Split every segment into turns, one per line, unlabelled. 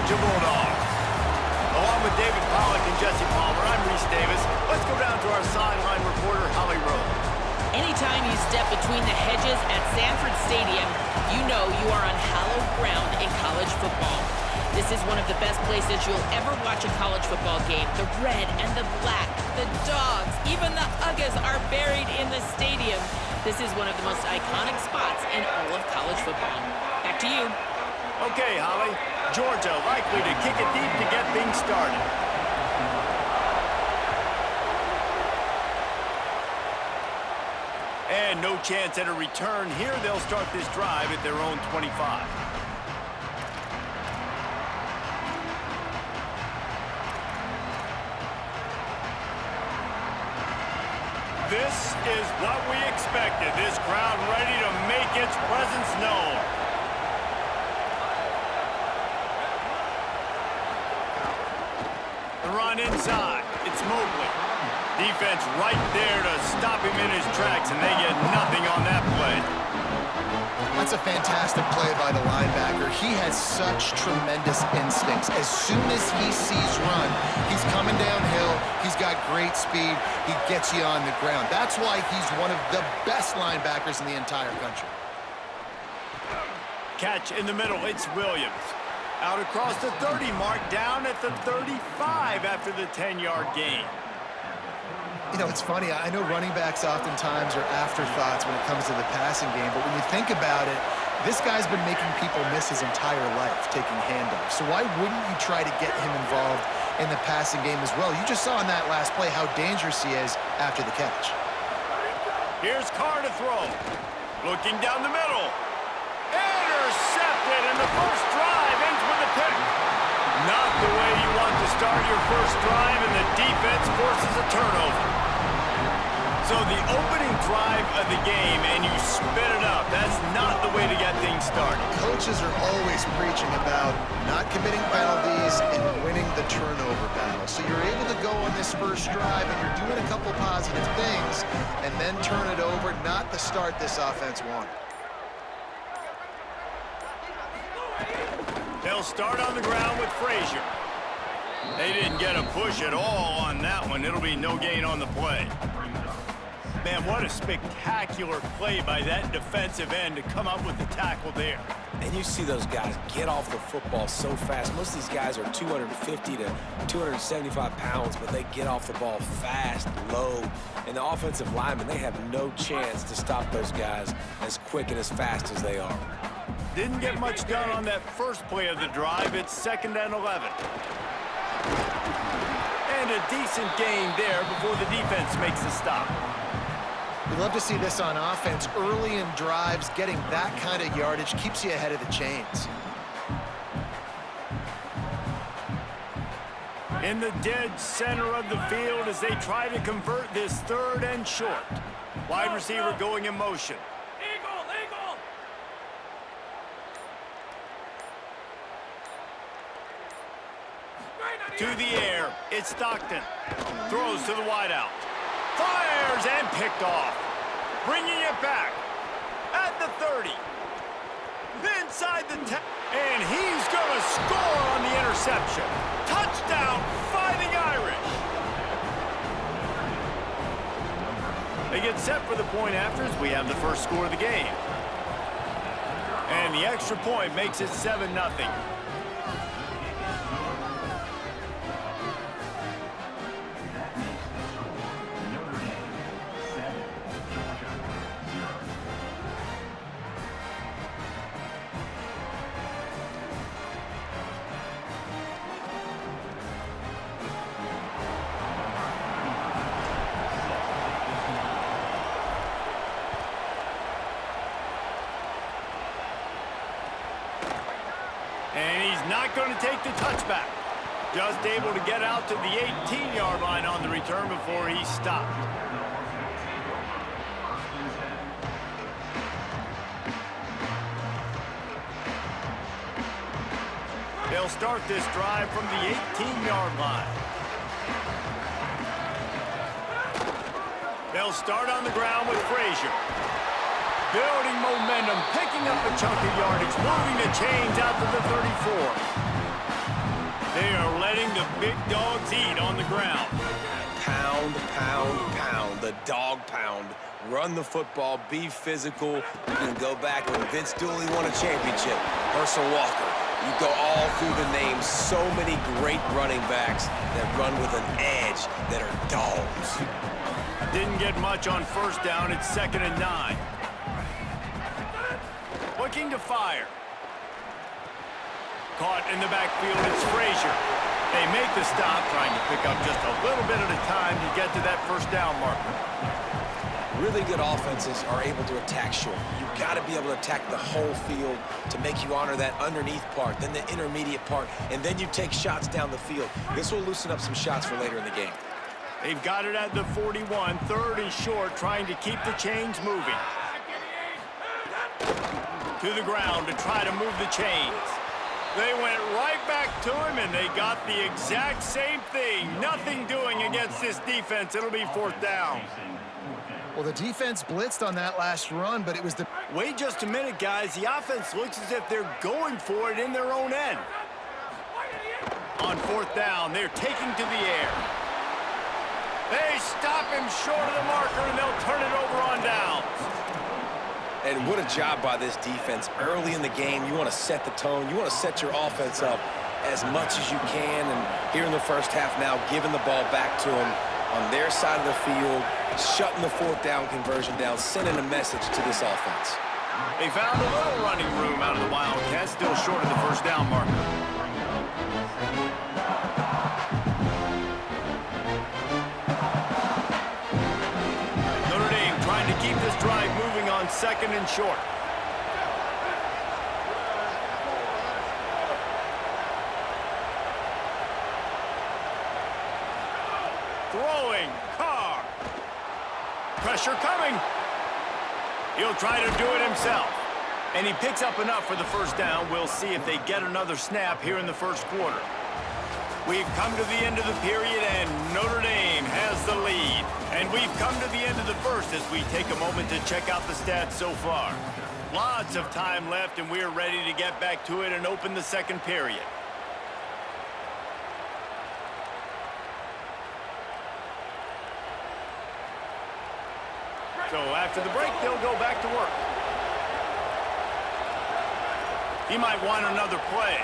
Georgia Bulldogs. Along with David Pollack and Jesse Palmer, I'm Reese Davis. Let's go down to our sideline reporter, Holly Rowe.
Anytime you step between the hedges at Sanford Stadium, you know you are on hallowed ground in college football. This is one of the best places you'll ever watch a college football game. The red and the black, the dogs, even the Uggas are buried in the stadium. This is one of the most iconic spots in all of college football. Back to you.
Okay, Holly. Georgia likely to kick it deep to get things started. And no chance at a return here. They'll start this drive at their own 25. This is what we expected. This crowd ready to make its presence known. The run inside. It's Mobley. Defense right there to stop him in his tracks, and they get nothing on that play.
That's a fantastic play by the linebacker. He has such tremendous instincts. As soon as he sees run, he's coming downhill. He's got great speed. He gets you on the ground. That's why he's one of the best linebackers in the entire country.
Catch in the middle. It's Williams. Out across the 30 mark, down at the 35 after the 10-yard gain.
You know, it's funny. I know running backs oftentimes are afterthoughts when it comes to the passing game, but when you think about it, this guy's been making people miss his entire life taking handoffs. So why wouldn't you try to get him involved in the passing game as well? You just saw in that last play how dangerous he is after the catch.
Here's Carr to throw. Looking down the middle. Intercepted, and the first drive ends with a pick. Not the way you want to start your first drive, and the defense forces a turnover. So the opening drive of the game, and you spit it up. That's not the way to get things started.
Coaches are always preaching about not committing penalties and winning the turnover battle. So you're able to go on this first drive, and you're doing a couple positive things, and then turn it over, not the start this offense wanted.
They'll start on the ground with Frazier. They didn't get a push at all on that one. It'll be no gain on the play. Man, what a spectacular play by that defensive end to come up with the tackle there.
And you see those guys get off the football so fast. Most of these guys are 250 to 275 pounds, but they get off the ball fast, low. And the offensive linemen, they have no chance to stop those guys as quick and as fast as they are.
Didn't get much done on that first play of the drive. It's 2nd and 11. And a decent gain there before the defense makes the stop.
We love to see this on offense. Early in drives, getting that kind of yardage keeps you ahead of the chains.
In the dead center of the field as they try to convert this 3rd and short. Wide receiver going in motion. To the air, it's Stockton. Throws to the wideout. Fires and picked off. Bringing it back at the 30. Inside the 10. And he's going to score on the interception. Touchdown, Fighting Irish. They get set for the point after as we have the first score of the game. And the extra point makes it 7-0. And he's not going to take the touchback. Just able to get out to the 18-yard line on the return before he stopped. They'll start this drive from the 18-yard line. They'll start on the ground with Frazier. Building momentum, picking up a chunk of yardage, moving the chains out to the 34. They are letting the big dogs eat on the ground.
Pound, pound, pound. The dog pound. Run the football. Be physical. You can go back when Vince Dooley won a championship. Herschel Walker. You go all through the names. So many great running backs that run with an edge that are dogs.
Didn't get much on first down. It's 2nd and 9. Looking to fire. Caught in the backfield, it's Frazier. They make the stop, trying to pick up just a little bit at a time to get to that first down marker.
Really good offenses are able to attack short. You've got to be able to attack the whole field to make you honor that underneath part, then the intermediate part, and then you take shots down the field. This will loosen up some shots for later in the game.
They've got it at the 41, 3rd and short, trying to keep the chains moving. To the ground to try to move the chains. They went right back to him, and they got the exact same thing. Nothing doing against this defense. It'll be 4th down.
Well, the defense blitzed on that last run, but it was the...
Wait just a minute, guys. The offense looks as if they're going for it in their own end. On 4th down, they're taking to the air. They stop him short of the marker, and they'll turn it over on downs.
And what a job by this defense. Early in the game, you want to set the tone. You want to set your offense up as much as you can. And here in the first half now, giving the ball back to them on their side of the field, shutting the 4th down conversion down, sending a message to this offense.
They found a little running room out of the Wildcats, still short of the first down marker. Notre Dame trying to keep this drive moving on 2nd and short. Throwing, Carr. Pressure coming. He'll try to do it himself. And he picks up enough for the first down. We'll see if they get another snap here in the first quarter. We've come to the end of the period, and Notre Dame has the lead. And we've come to the end of the first as we take a moment to check out the stats so far. Lots of time left, and we're ready to get back to it and open the second period. So after the break, they'll go back to work. He might want another play.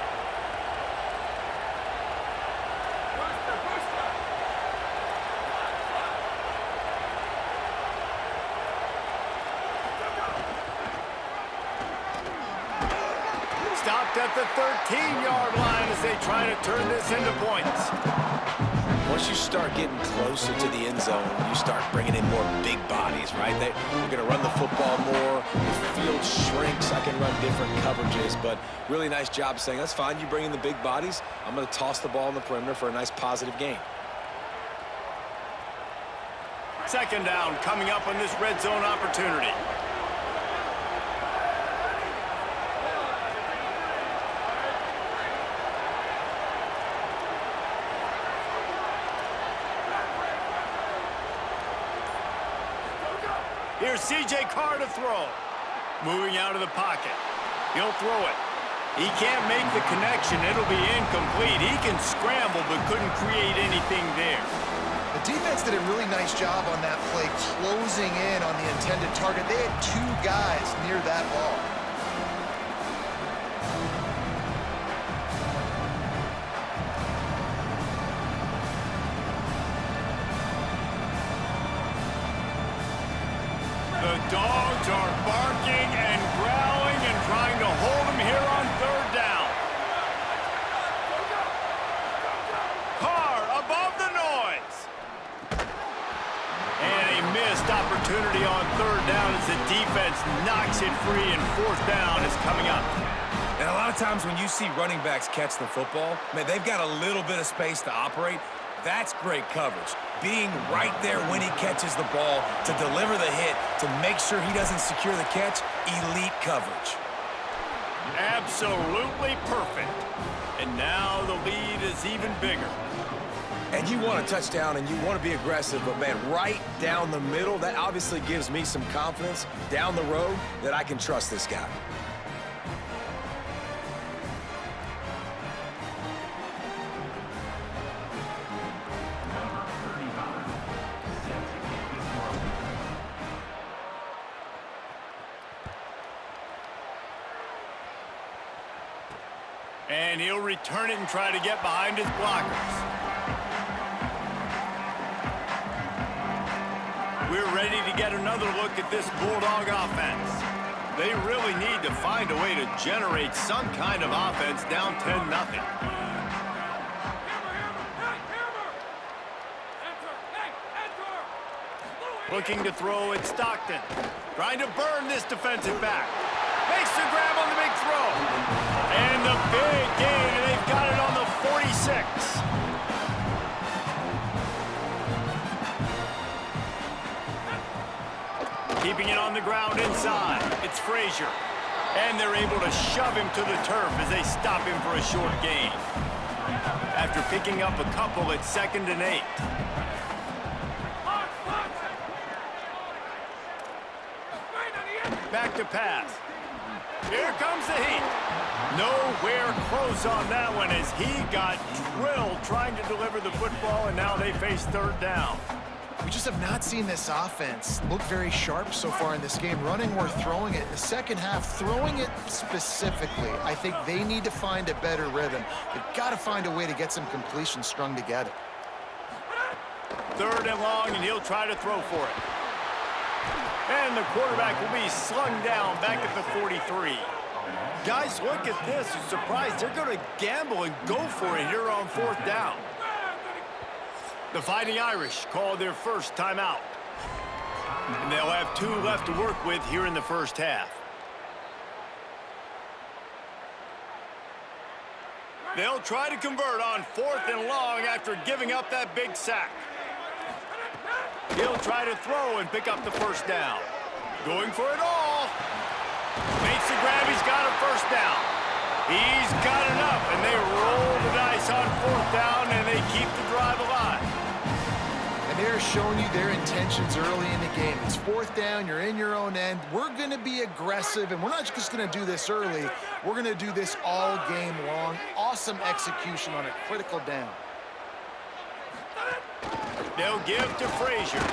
Stopped at the 13-yard line as they try to turn this into points.
Once you start getting closer to the end zone, you start bringing in more big bodies, right? You're going to run the football more. The field shrinks. I can run different coverages, but really nice job saying, that's fine. You bring in the big bodies. I'm going to toss the ball on the perimeter for a nice positive gain.
2nd down coming up on this red zone opportunity. Here's C.J. Carr to throw. Moving out of the pocket. He'll throw it. He can't make the connection. It'll be incomplete. He can scramble but couldn't create anything there.
The defense did a really nice job on that play, closing in on the intended target. They had 2 guys near that ball.
The dogs are barking and growling and trying to hold him here on 3rd down. Carr above the noise. And a missed opportunity on 3rd down as the defense knocks it free, and 4th down is coming up.
And a lot of times when you see running backs catch the football, man, they've got a little bit of space to operate. That's great coverage. Being right there when he catches the ball to deliver the hit, to make sure he doesn't secure the catch, elite coverage.
Absolutely perfect. And now the lead is even bigger.
And you want a touchdown and you want to be aggressive, but man, right down the middle, that obviously gives me some confidence down the road that I can trust this guy.
And he'll return it and try to get behind his blockers. We're ready to get another look at this Bulldog offense. They really need to find a way to generate some kind of offense down 10-0. Looking to throw at Stockton. Trying to burn this defensive back. Makes the grab on the big throw. And the big gain, and they've got it on the 46. Keeping it on the ground inside. It's Frazier. And they're able to shove him to the turf as they stop him for a short gain. After picking up a couple, it's 2nd and 8. Back to pass. Here comes the heat. Nowhere close on that one as he got drilled trying to deliver the football, and now they face 3rd down.
We just have not seen this offense look very sharp so far in this game. Running or throwing it in the second half, throwing it specifically. I think they need to find a better rhythm. They've got to find a way to get some completions strung together.
3rd and long, and he'll try to throw for it. And the quarterback will be slung down back at the 43. Guys, look at this. I'm surprised they're going to gamble and go for it here on 4th down. The Fighting Irish call their first timeout. And they'll have 2 left to work with here in the first half. They'll try to convert on 4th and long after giving up that big sack. He'll try to throw and pick up the 1st down. Going for it all. Makes the grab. He's got a 1st down. He's got enough, and they roll the dice on 4th down, and they keep the drive alive.
And they're showing you their intentions early in the game. It's 4th down. You're in your own end. We're going to be aggressive, and we're not just going to do this early. We're going to do this all game long. Awesome execution on a critical down.
They'll give to Frazier.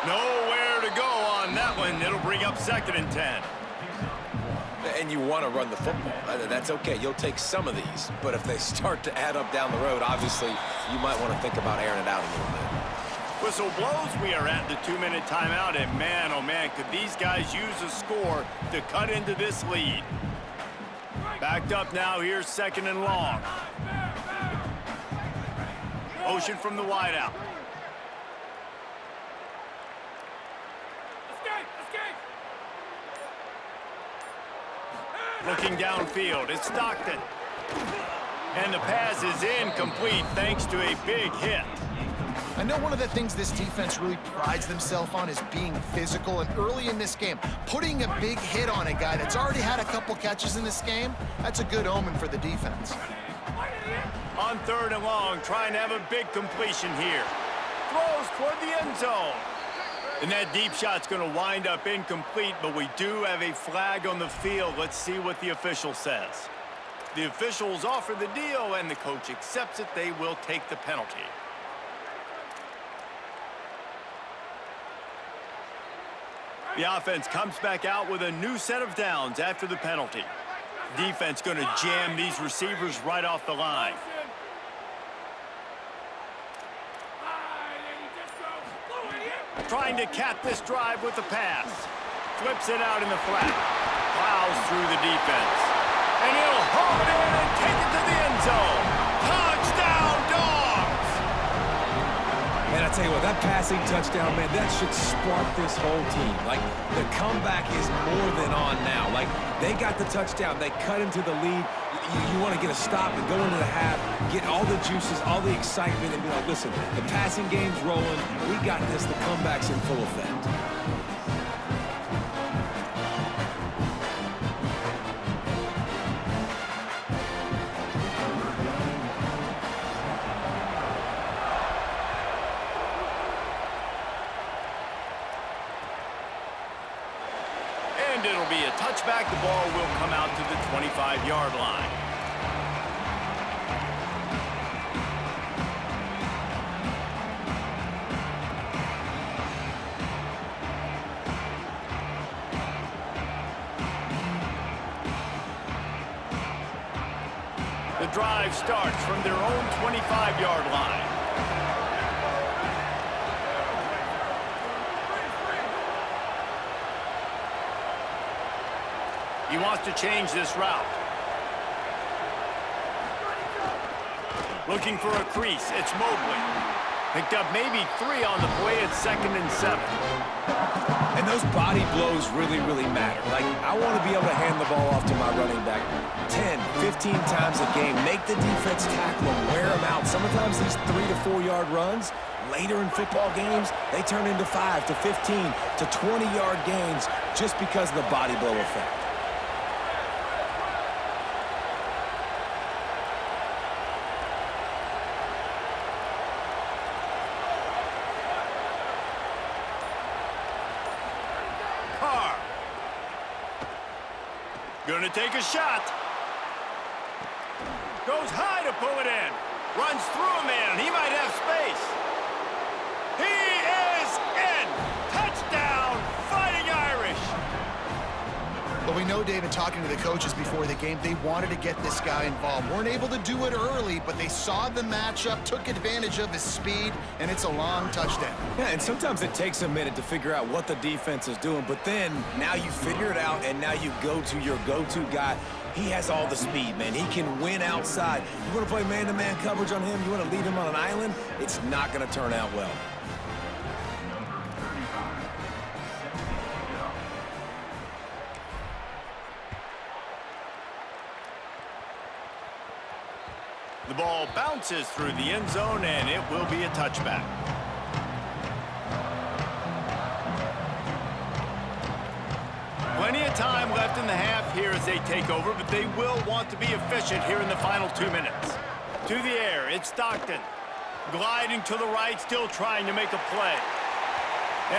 Nowhere to go on that one. It'll bring up 2nd and 10.
And you want to run the football. That's okay. You'll take some of these. But if they start to add up down the road, obviously, you might want to think about airing it out a little bit.
Whistle blows. We are at the 2-minute timeout. And man, oh man, could these guys use a score to cut into this lead. Backed up now. Here's 2nd and long. Motion from the wideout. Looking downfield, it's Stockton. And the pass is incomplete thanks to a big hit.
I know one of the things this defense really prides themselves on is being physical, and early in this game, putting a big hit on a guy that's already had a couple catches in this game, that's a good omen for the defense.
On 3rd and long, trying to have a big completion here. Throws toward the end zone. And that deep shot's going to wind up incomplete, but we do have a flag on the field. Let's see what the official says. The officials offer the deal, and the coach accepts it. They will take the penalty. The offense comes back out with a new set of downs after the penalty. Defense going to jam these receivers right off the line. Trying to cap this drive with the pass. Flips it out in the flat. Plows through the defense. And he'll haul it in and take it to the end zone. Touchdown, Dogs!
Man, I tell you what, that passing touchdown, man, that should spark this whole team. Like, the comeback is more than on now. Like, they got the touchdown. They cut into the lead. You want to get a stop and go into the half, get all the juices, all the excitement, and be like, listen, the passing game's rolling. We got this. The comeback's in full effect.
And it'll be a touchback. The ball will come out to the 25-yard line. drive starts from their own 25-yard line. He wants to change this route. Looking for a crease. It's Mobley. Picked up maybe 3 on the play at 2nd and 7.
And those body blows really, really matter. Like, I want to be able to hand the ball off to my running back 10, 15 times a game. Make the defense tackle them, wear them out. Sometimes these 3 to 4 yard runs, later in football games, they turn into 5 to 15 to 20-yard gains just because of the body blow effect.
Gonna take a shot. Goes high to pull it in. Runs through a man. He might have space. He is in. Touchdown, Fighting Irish.
But we know, David, talking to the coaches before the game, they wanted to get this guy involved. Weren't able to do it early, but they saw the matchup, took advantage of his speed, and it's a long touchdown.
Yeah, and sometimes it takes a minute to figure out what the defense is doing, but then now you figure it out, and now you go to your go-to guy. He has all the speed, man. He can win outside. You want to play man-to-man coverage on him? You want to leave him on an island? It's not going to turn out well.
The ball bounces through the end zone, and it will be a touchback. Plenty of time left in the half here as they take over, but they will want to be efficient here in the final 2 minutes. To the air, it's Stockton. Gliding to the right, still trying to make a play.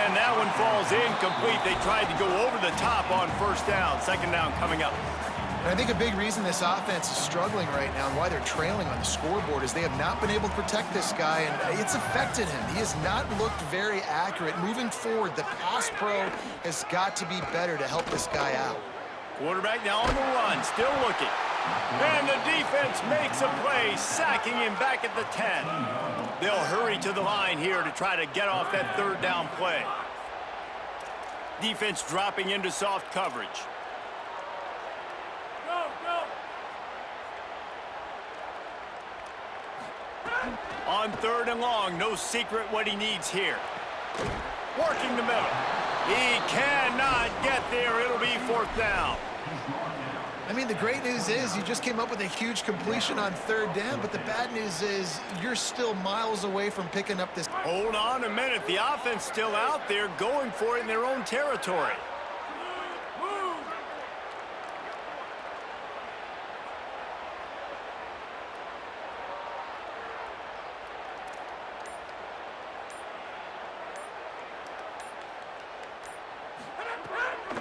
And that one falls incomplete. They tried to go over the top on first down. 2nd down coming up.
And I think a big reason this offense is struggling right now and why they're trailing on the scoreboard is they have not been able to protect this guy, and it's affected him. He has not looked very accurate. Moving forward, the pass pro has got to be better to help this guy out.
Quarterback now on the run, still looking. And the defense makes a play, sacking him back at the 10. They'll hurry to the line here to try to get off that 3rd down play. Defense dropping into soft coverage. On 3rd and long, no secret what he needs here. Working the middle. He cannot get there. It'll be 4th down.
I mean, the great news is you just came up with a huge completion on 3rd down, but the bad news is you're still miles away from picking up this.
Hold on a minute. The offense still out there going for it in their own territory.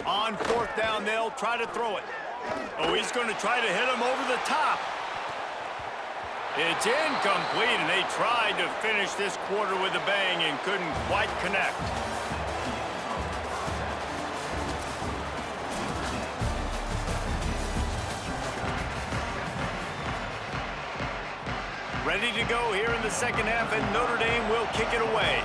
On 4th down, they'll try to throw it. Oh, he's going to try to hit him over the top. It's incomplete, and they tried to finish this quarter with a bang and couldn't quite connect. Ready to go here in the 2nd half, and Notre Dame will kick it away.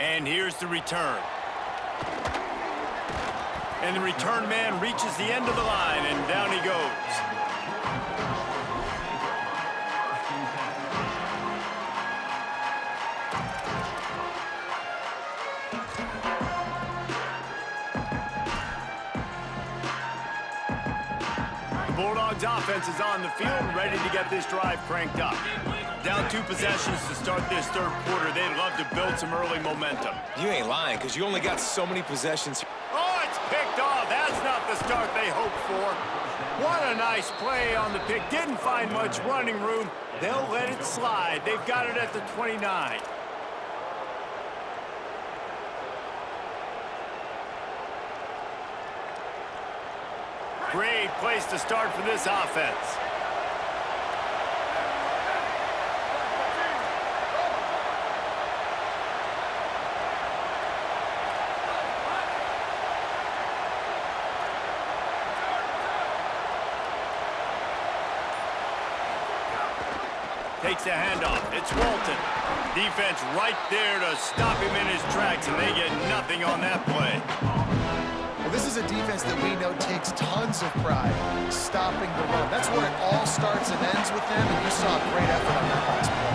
And here's the return. And the return man reaches the end of the line, and down he goes. The Bulldogs offense is on the field, ready to get this drive cranked up. Down 2 possessions to start this 3rd quarter. They'd love to build some early momentum.
You ain't lying, because you only got so many possessions.
Oh, it's picked off. That's not the start they hoped for. What a nice play on the pick. Didn't find much running room. They'll let it slide. They've got it at the 29. Great place to start for this offense. Takes the handoff. It's Walton. Defense right there to stop him in his tracks, and they get nothing on that play.
Well, this is a defense that we know takes tons of pride stopping the run. That's where it all starts and ends with them, and you saw a great effort on that last play.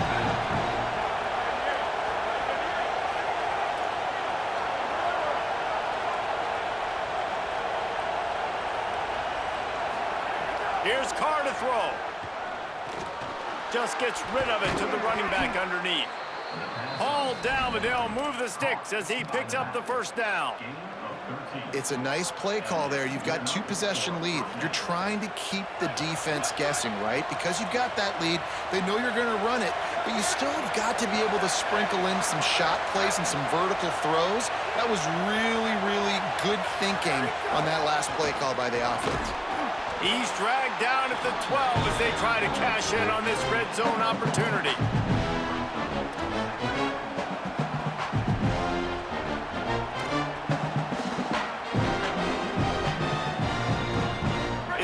Here's Carr to throw. Just gets rid of it to the running back underneath. Hauled down, but they'll move the sticks as he picks up the first down.
It's a nice play call there. You've got 2-possession lead. You're trying to keep the defense guessing, right? Because you've got that lead, they know you're going to run it, but you still have got to be able to sprinkle in some shot plays and some vertical throws. That was really, really good thinking on that last play call by the offense.
He's dragged down at the 12 as they try to cash in on this red zone opportunity.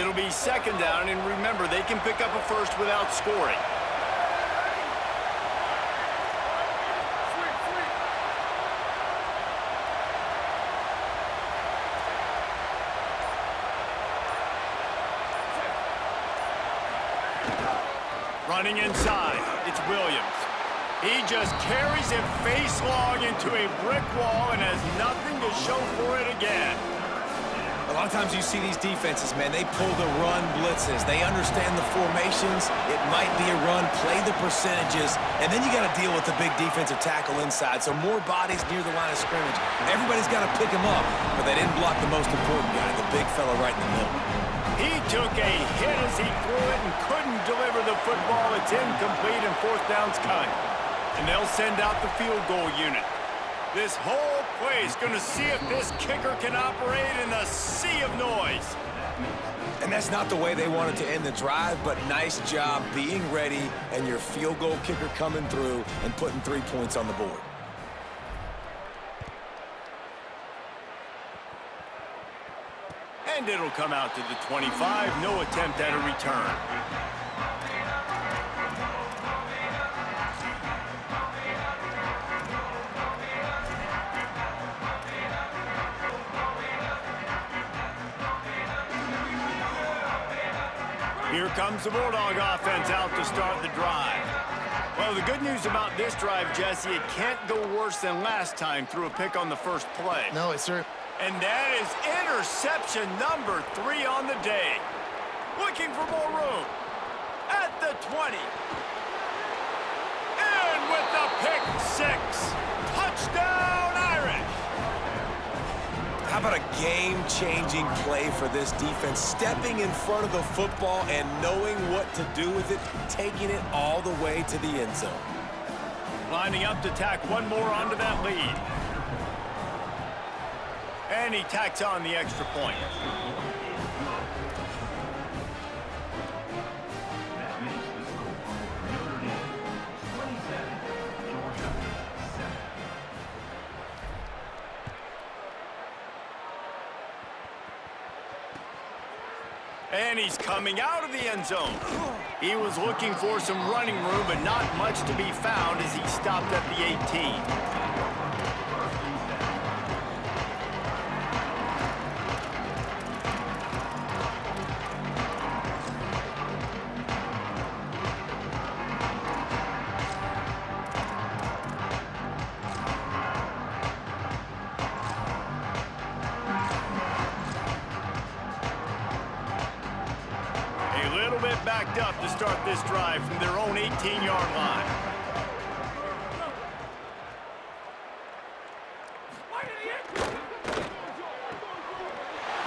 It'll be second down, and remember, they can pick up a first without scoring. Running inside, it's Williams. He just carries it face long into a brick wall and has nothing to show for it again.
A lot of times you see these defenses, man, they pull the run blitzes. They understand the formations. It might be a run, play the percentages, and then you got to deal with the big defensive tackle inside. So more bodies near the line of scrimmage. Everybody's got to pick him up, but they didn't block the most important guy, the big fella right in the middle.
He took a hit as he threw it and couldn't deliver the football. It's incomplete and fourth down's coming. And they'll send out the field goal unit. This whole play is going to see if this kicker can operate in the sea of noise.
And that's not the way they wanted to end the drive, but nice job being ready and your field goal kicker coming through and putting 3 points on the board.
And it'll come out to the 25. No attempt at a return. Here comes the Bulldog offense out to start the drive. Well, the good news about this drive, Jesse, it can't go worse than last time through a pick on the first play.
No, it's certainly...
And that is interception number 3 on the day. Looking for more room. At the 20. And with the pick 6. Touchdown, Irish.
How about a game-changing play for this defense? Stepping in front of the football and knowing what to do with it, taking it all the way to the end zone.
Lining up to tack one more onto that lead. And he tacks on the extra point. And he's coming out of the end zone. He was looking for some running room, but not much to be found as he stopped at the 18. Backed up to start this drive from their own 18-yard line.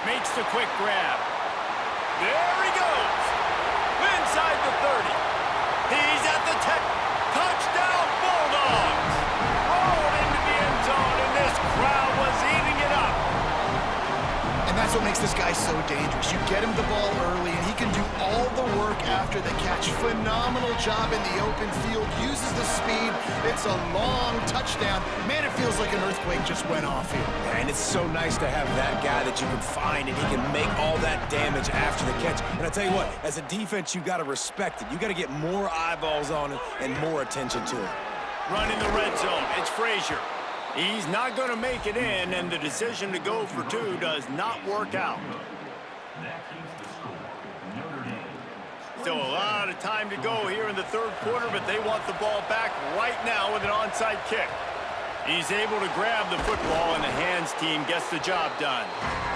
Makes the quick grab. There he goes. Inside the 30. He's at the 10. Touchdown, Bulldogs. Rolled into the end zone, and this crowd was eating it up.
And that's That's what makes this guy so dangerous. You get him the ball early, and he can do all the work after the catch. Phenomenal job in the open field. Uses the speed. It's a long touchdown. Man, it feels like an earthquake just went off here.
And it's so nice to have that guy that you can find, and he can make all that damage after the catch. And I tell you what, as a defense, you got to respect it. You got to get more eyeballs on it and more attention to it.
Running the red zone, it's Frazier. He's not going to make it in, and the decision to go for two does not work out. Still a lot of time to go here in the third quarter, but they want the ball back right now with an onside kick. He's able to grab the football, and the hands team gets the job done.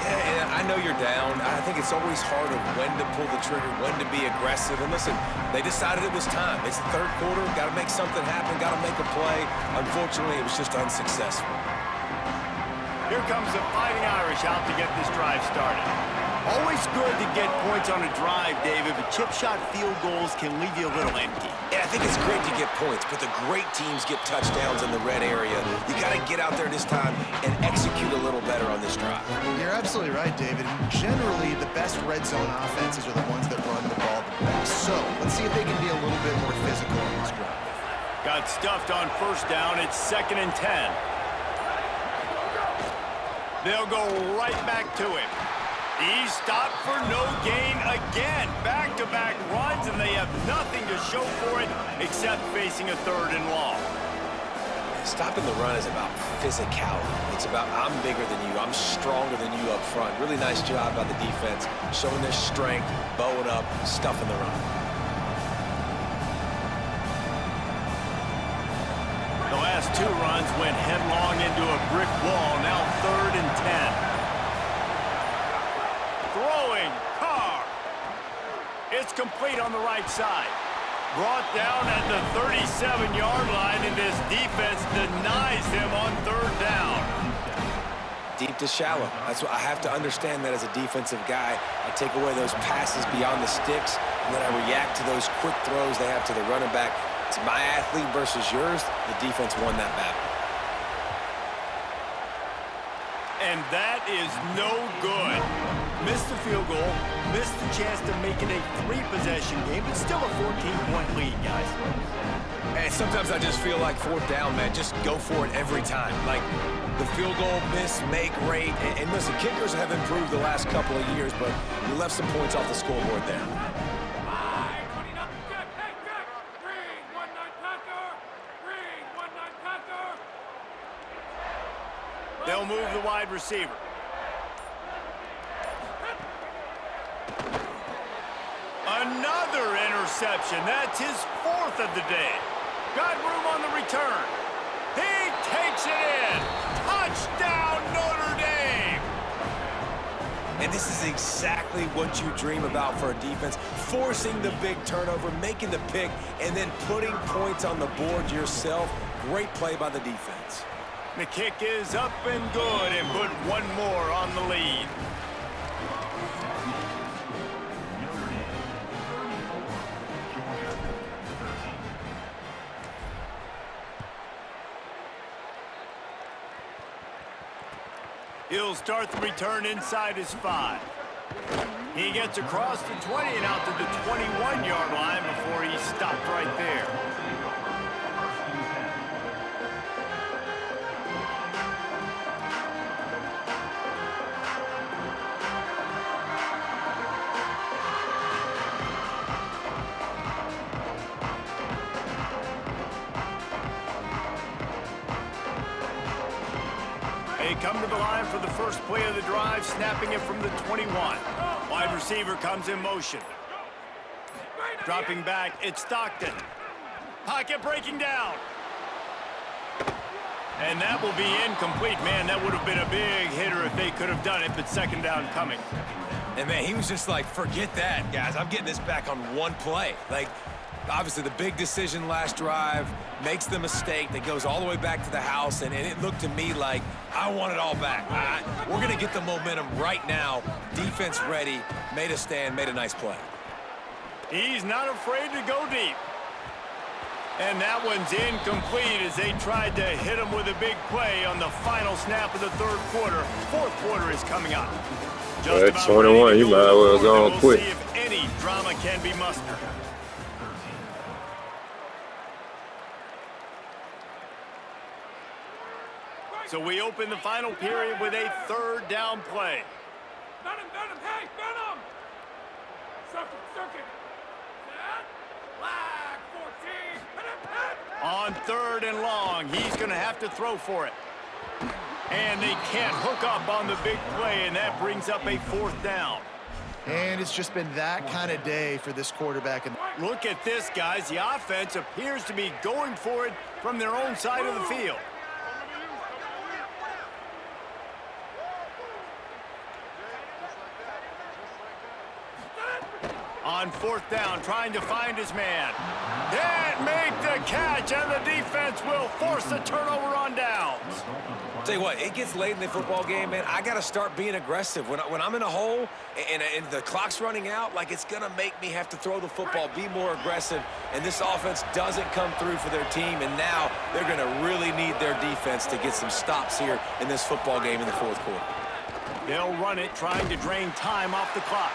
Yeah, and I know you're down. I think it's always harder when to pull the trigger, when to be aggressive. And listen, they decided it was time. It's the third quarter. Got to make something happen. Got to make a play. Unfortunately, it was just unsuccessful.
Here comes the Fighting Irish out to get this drive started. Always good to get points on a drive, David, but chip shot field goals can leave you a little empty.
Yeah, I think it's great to get points, but the great teams get touchdowns in the red area. You got to get out there this time and execute a little better on this drive.
You're absolutely right, David. Generally, the best red zone offenses are the ones that run the ball the best. So let's see if they can be a little bit more physical on this drive.
Got stuffed on first down. It's 2nd and 10. They'll go right back to him. He's stopped for no gain again. Back-to-back runs, and they have nothing to show for it except facing a 3rd and long.
Stopping the run is about physicality. It's about I'm bigger than you. I'm stronger than you up front. Really nice job by the defense, showing their strength, bowing up, stuffing the run.
The last 2 runs went headlong into a brick wall. Now 3rd and 10. Throwing, Carr. It's complete on the right side. Brought down at the 37-yard line, and this defense denies him on 3rd down.
Deep to shallow. That's what I have to understand that as a defensive guy. I take away those passes beyond the sticks, and then I react to those quick throws they have to the running back. It's my athlete versus yours. The defense won that battle.
And that is no good. Missed the field goal, missed the chance to make it a 3-possession game, but still a 14-point lead, guys.
And sometimes I just feel like 4th down, man. Just go for it every time. Like the field goal miss, make rate. And listen, kickers have improved the last couple of years, but you left some points off the scoreboard there.
They'll move the wide receiver. Another interception. That's his 4th of the day. Got room on the return. He takes it in. Touchdown, Notre Dame.
And this is exactly what you dream about for a defense. Forcing the big turnover, making the pick, and then putting points on the board yourself. Great play by the defense.
The kick is up and good, and put one more on the lead. He'll start the return inside his 5. He gets across the 20 and out to the 21-yard line before he's stopped right there. They come to the line for the first play of the drive, snapping it from the 21. Wide receiver comes in motion. Dropping back, it's Stockton. Pocket breaking down. And that will be incomplete. Man, that would have been a big hitter if they could have done it, but 2nd down coming.
And, man, he was just like, forget that, guys. I'm getting this back on one play. Like, obviously, the big decision last drive, makes the mistake that goes all the way back to the house, and it looked to me like I want it all back. We're going to get the momentum right now. Defense ready, made a stand, made a nice play.
He's not afraid to go deep. And that one's incomplete as they tried to hit him with a big play on the final snap of the third quarter. Fourth quarter is coming up.
Just at 21, you might as well go on quick.
See if any drama can be mustered. So we open the final period with a third down play.
Venom, hey, Venom! Circuit. Flag 14.
On third and long, he's going to have to throw for it. And they can't hook up on the big play, and that brings up a fourth down.
And it's just been that kind of day for this quarterback. And
look at this, guys. The offense appears to be going for it from their own side of the field. On fourth down, trying to find his man. Can't make the catch, and the defense will force the turnover on downs.
Tell you what, it gets late in the football game, man. I got to start being aggressive. When I'm in a hole and the clock's running out, like, it's going to make me have to throw the football, be more aggressive, and this offense doesn't come through for their team, and now they're going to really need their defense to get some stops here in this football game in the fourth quarter.
They'll run it, trying to drain time off the clock.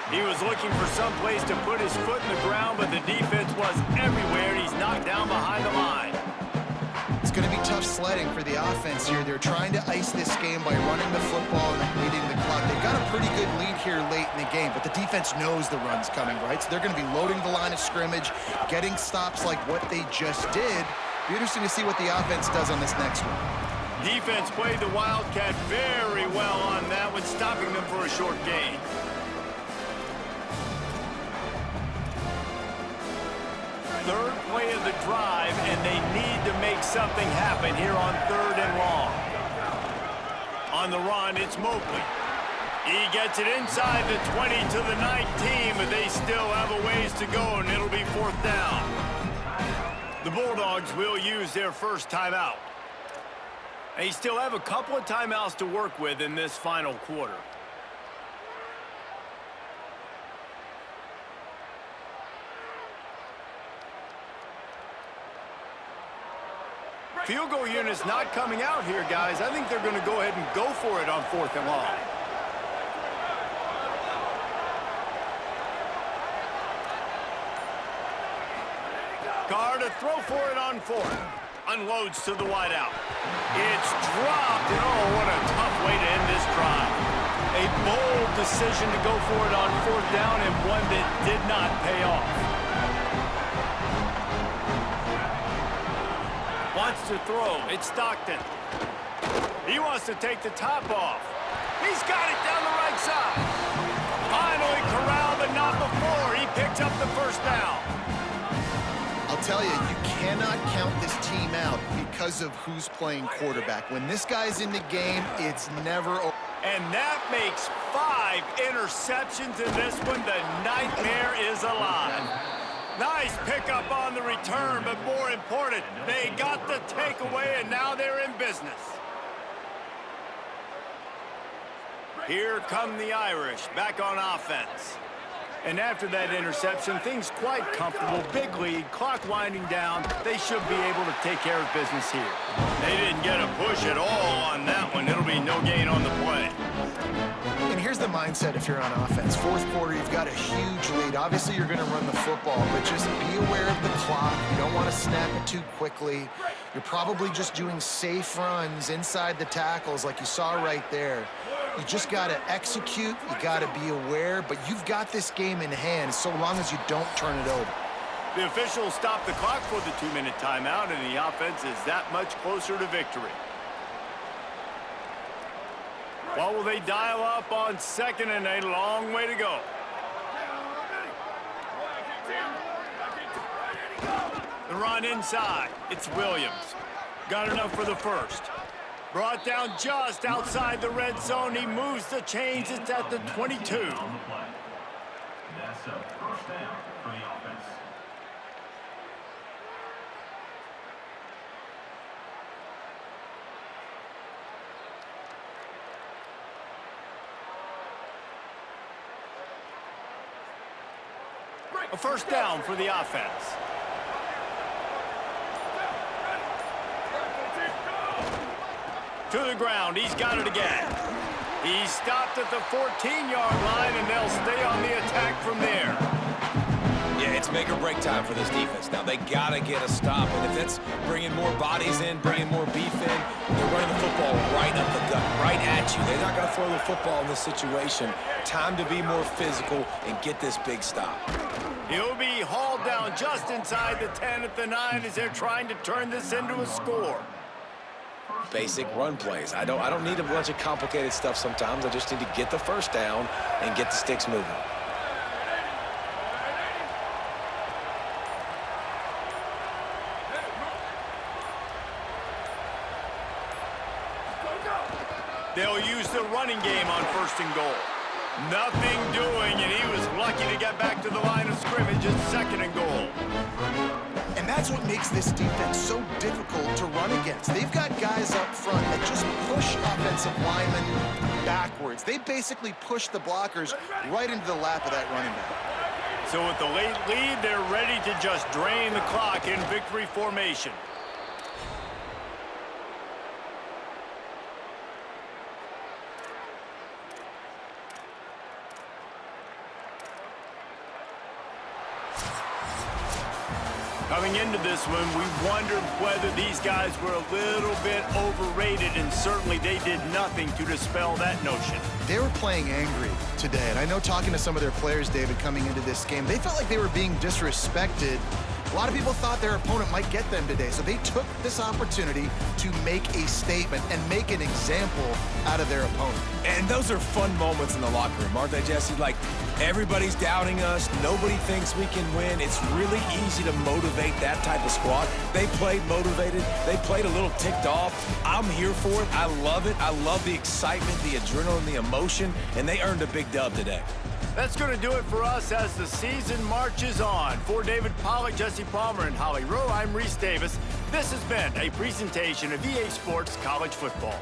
He was looking for some place to put his foot in the ground, but the defense was everywhere, and he's knocked down behind the line.
It's going to be tough sledding for the offense here. They're trying to ice this game by running the football and leading the clock. They've got a pretty good lead here late in the game, but the defense knows the run's coming, right? So they're going to be loading the line of scrimmage, getting stops like what they just did. Be interesting to see what the offense does on this next one.
Defense played the Wildcat very well on that one, stopping them for a short gain. Third play of the drive, and they need to make something happen here on third and long. On the run, it's Mobley. He gets it inside the 20 to the 19, but they still have a ways to go, and it'll be fourth down. The Bulldogs will use their first timeout. They still have a couple of timeouts to work with in this final quarter. Field goal unit's not coming out here, guys. I think they're going to go ahead and go for it on fourth and long. Carr to throw for it on fourth. Unloads to the wideout. It's dropped, and oh, what a tough way to end this drive. A bold decision to go for it on fourth down, and one that did not pay off. Wants to throw. It's Stockton. He wants to take the top off. He's got it down the right side. Finally corralled, but not before. He picks up the first down.
I'll tell you, you cannot count this team out because of who's playing quarterback. When this guy's in the game, it's never over.
And that makes 5 interceptions in this one. The nightmare is alive. Nice pickup on the return, but more important, they got the takeaway, and now they're in business. Here come the Irish, back on offense. And after that interception, things quite comfortable. Big lead, clock winding down. They should be able to take care of business here. They didn't get a push at all on that one. It'll be no gain on the play.
And here's the mindset if you're on offense. Fourth quarter, you've got a huge lead. Obviously, you're going to run the football, but just be aware of the clock. You don't want to snap it too quickly. You're probably just doing safe runs inside the tackles like you saw right there. You just got to execute. You got to be aware, but you've got this game in hand so long as you don't turn it over.
The officials stop the clock for the 2-minute timeout, and the offense is that much closer to victory. What will they dial up on second, and a long way to go? The run inside. It's Williams. Got enough for the first. Brought down just outside the red zone. He moves the chains. It's at the 22.
That's a first down for the offense.
A first down for the offense. To the ground. He's got it again. He's stopped at the 14-yard line, and they'll stay on the attack from there.
Yeah, it's make or break time for this defense. Now, they got to get a stop, and if that's bringing more bodies in, bringing more beef in, they're running the football right up the gut, right at you. They're not going to throw the football in this situation. Time to be more physical and get this big stop.
He'll be hauled down just inside the 10 at the 9 as they're trying to turn this into a score.
Basic run plays. I don't need a bunch of complicated stuff sometimes. I just need to get the first down and get the sticks moving.
They'll use the running game on 1st and goal. Nothing doing, and he was lucky to get back to the line of scrimmage at 2nd and goal.
And that's what makes this defense so difficult to run against. They've got guys up front that just push offensive linemen backwards. They basically push the blockers right into the lap of that running back.
So with the late lead, they're ready to just drain the clock in victory formation. Coming into this one, we wondered whether these guys were a little bit overrated, and certainly they did nothing to dispel that notion.
They were playing angry today, and I know talking to some of their players, David, coming into this game, they felt like they were being disrespected. A lot of people thought their opponent might get them today, so they took this opportunity to make a statement and make an example out of their opponent.
And those are fun moments in the locker room, aren't they, Jesse? Like, everybody's doubting us. Nobody thinks we can win. It's really easy to motivate that type of squad. They played motivated. They played a little ticked off. I'm here for it. I love it. I love the excitement, the adrenaline, the emotion, and they earned a big dub today.
That's going to do it for us as the season marches on. For David Pollack, Jesse Palmer, and Holly Rowe, I'm Reese Davis. This has been a presentation of EA Sports College Football.